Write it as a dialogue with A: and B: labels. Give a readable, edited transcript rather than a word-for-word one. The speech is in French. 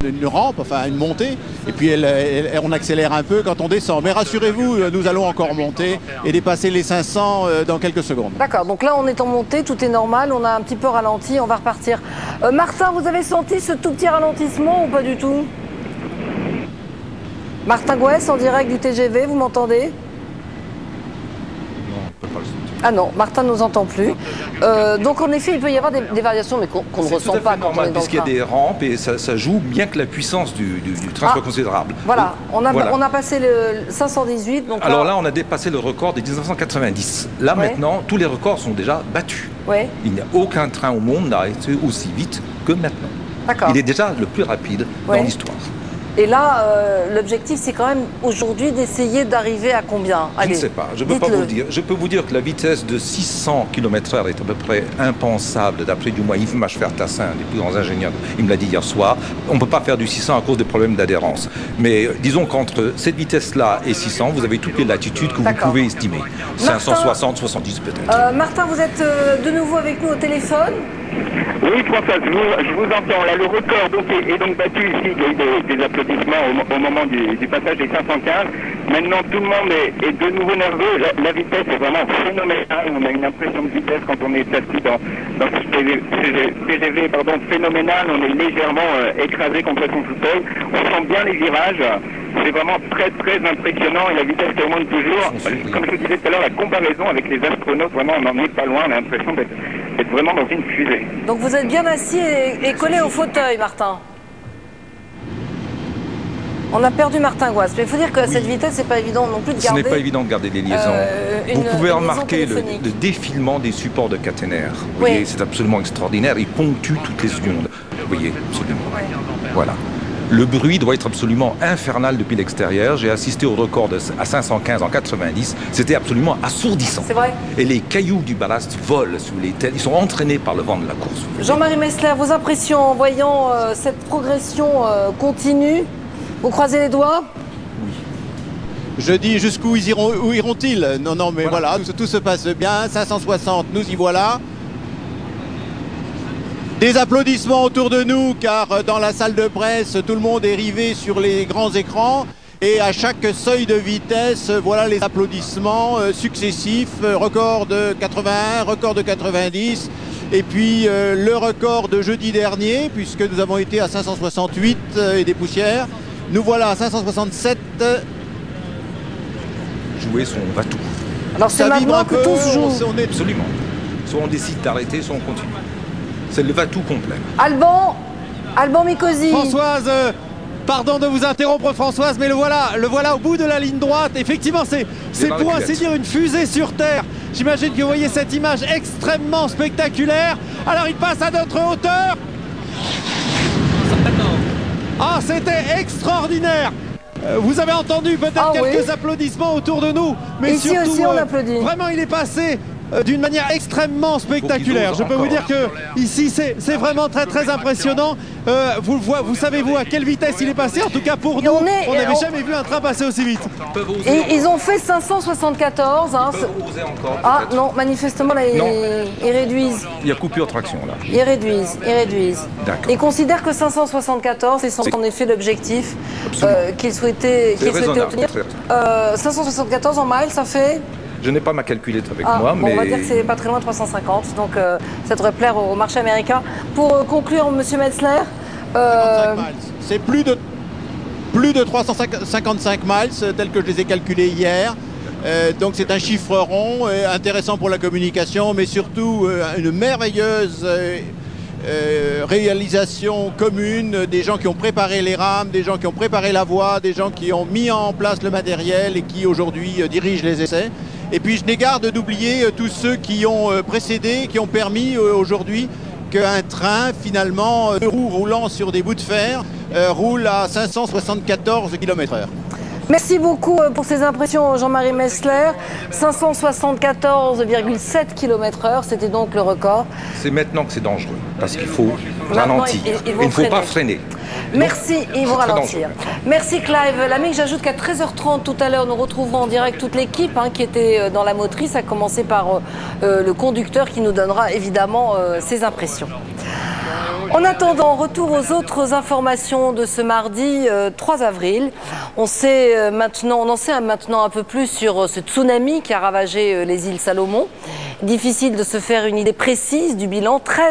A: une rampe, enfin une montée, et puis on accélère un peu quand on descend. Mais rassurez-vous, nous allons encore monter et dépasser les 500 dans quelques secondes.
B: D'accord, donc là on est en montée, tout est normal, on a un petit peu ralenti, on va repartir. Martin, vous avez senti ce tout petit ralentissement ou pas du tout? Martin Gouès, en direct du TGV, vous m'entendez? Ah non, Martin ne nous entend plus. Donc en effet, il peut y avoir des variations, mais qu'on ne ressent pas quand on est dans le train.
C: Puisqu'il y a des rampes et ça joue bien que la puissance du train soit considérable.
B: Voilà, on a passé le 518. Donc
C: alors là, on a dépassé le record de 1990. Là maintenant, tous les records sont déjà battus.
B: Ouais.
C: Il n'y a aucun train au monde n'a été aussi vite que maintenant.
B: D'accord.
C: Il est déjà le plus rapide dans l'histoire.
B: Et là, l'objectif, c'est quand même aujourd'hui d'essayer d'arriver à combien?
C: Je ne sais pas, je ne peux pas vous le dire. Je peux vous dire que la vitesse de 600 km/h est à peu près impensable, d'après du moins Yves Machfer-Tassin, un des plus grands ingénieurs, il me l'a dit hier soir. On ne peut pas faire du 600 à cause des problèmes d'adhérence. Mais disons qu'entre cette vitesse-là et 600, vous avez toutes les latitudes que vous pouvez estimer. 560, 70 peut-être.
B: Martin, vous êtes de nouveau avec nous au téléphone?
D: Oui, François, je vous entends. Là, le record est donc battu ici. Il y a eu des applaudissements au moment du passage des 515. Maintenant, tout le monde est de nouveau nerveux. La vitesse est vraiment phénoménale. On a une impression de vitesse quand on est assis dans ce TGV phénoménal. On est légèrement écrasé contre son fauteuil. On sent bien les virages. C'est vraiment très très impressionnant et la vitesse qui augmente toujours. Comme je vous disais tout à l'heure, la comparaison avec les astronautes, vraiment on n'en est pas loin, on a l'impression d'être vraiment dans une fusée.
B: Donc vous êtes bien assis et collé au fauteuil, Martin. On a perdu Martin Gouès, mais il faut dire qu'à cette vitesse, c'est pas évident non plus de garder...
C: Ce n'est pas évident de garder des liaisons. Vous pouvez remarquer le défilement des supports de caténaire. Vous voyez, c'est absolument extraordinaire. Il ponctue toutes les secondes. Vous voyez, absolument. Voilà. Le bruit doit être absolument infernal depuis l'extérieur. J'ai assisté au record à 515 en 90. C'était absolument assourdissant.
B: C'est vrai.
C: Et les cailloux du ballast volent sous les têtes. Ils sont entraînés par le vent de la course.
B: Jean-Marie Messler, vos impressions en voyant cette progression continue? Vous croisez les doigts?
A: Oui. Je dis jusqu'où iront-ils? Non, mais voilà, tout se passe bien. 560, nous y voilà. Des applaudissements autour de nous, car dans la salle de presse, tout le monde est rivé sur les grands écrans. Et à chaque seuil de vitesse, voilà les applaudissements successifs. Record de 81, record de 90. Et puis le record de jeudi dernier, puisque nous avons été à 568 et des poussières. Nous voilà à 567.
C: Jouer son va-tout.
B: Alors c'est maintenant que tous jouent.
C: Absolument. Soit on décide d'arrêter, soit on continue. C'est le va-tout complet.
B: Alban Mikosi.
E: Françoise, pardon de vous interrompre Françoise, mais le voilà au bout de la ligne droite. Effectivement, c'est pour ainsi dire une fusée sur Terre. J'imagine que vous voyez cette image extrêmement spectaculaire. Alors il passe à notre hauteur. Ah, c'était extraordinaire. Vous avez entendu peut-être quelques applaudissements autour de nous, mais
B: ici
E: surtout,
B: aussi on applaudit.
E: Vraiment, il est passé d'une manière extrêmement spectaculaire. Je peux vous dire que ici c'est vraiment très très impressionnant. Vous savez-vous à quelle vitesse il est passé? En tout cas pour nous, on n'avait jamais vu un train passer aussi vite.
B: Et ils ont fait 574. Hein. Ah non, manifestement là ils réduisent.
C: Il y a coupure de traction là.
B: Ils réduisent. Ils considèrent que 574 c'est en effet l'objectif qu'ils souhaitaient obtenir. 574 en miles, ça fait...
C: Je n'ai pas ma calculette avec moi, mais...
B: On va dire que c'est pas très loin de 350, donc ça devrait plaire au marché américain. Pour conclure, Monsieur Metzler...
A: C'est plus de 355 miles, tel que je les ai calculés hier. Donc c'est un chiffre rond, intéressant pour la communication, mais surtout une merveilleuse réalisation commune des gens qui ont préparé les rames, des gens qui ont préparé la voie, des gens qui ont mis en place le matériel et qui aujourd'hui dirigent les essais. Et puis je n'ai garde d'oublier tous ceux qui ont précédé, qui ont permis aujourd'hui qu'un train, finalement, deux roues roulant sur des bouts de fer, roule à 574 km/h.
B: Merci beaucoup pour ces impressions, Jean-Marie Messler. 574,7 km/h, c'était donc le record.
C: C'est maintenant que c'est dangereux, parce qu'il faut ralentir. Il ne faut pas freiner.
B: Merci, ils vont ralentir. Merci Clive Lamick. J'ajoute qu'à 13h30 tout à l'heure, nous retrouverons en direct toute l'équipe qui était dans la motrice, à commencer par le conducteur qui nous donnera évidemment ses impressions. En attendant, retour aux autres informations de ce mardi 3 avril. On en sait maintenant un peu plus sur ce tsunami qui a ravagé les îles Salomon. Difficile de se faire une idée précise du bilan. 13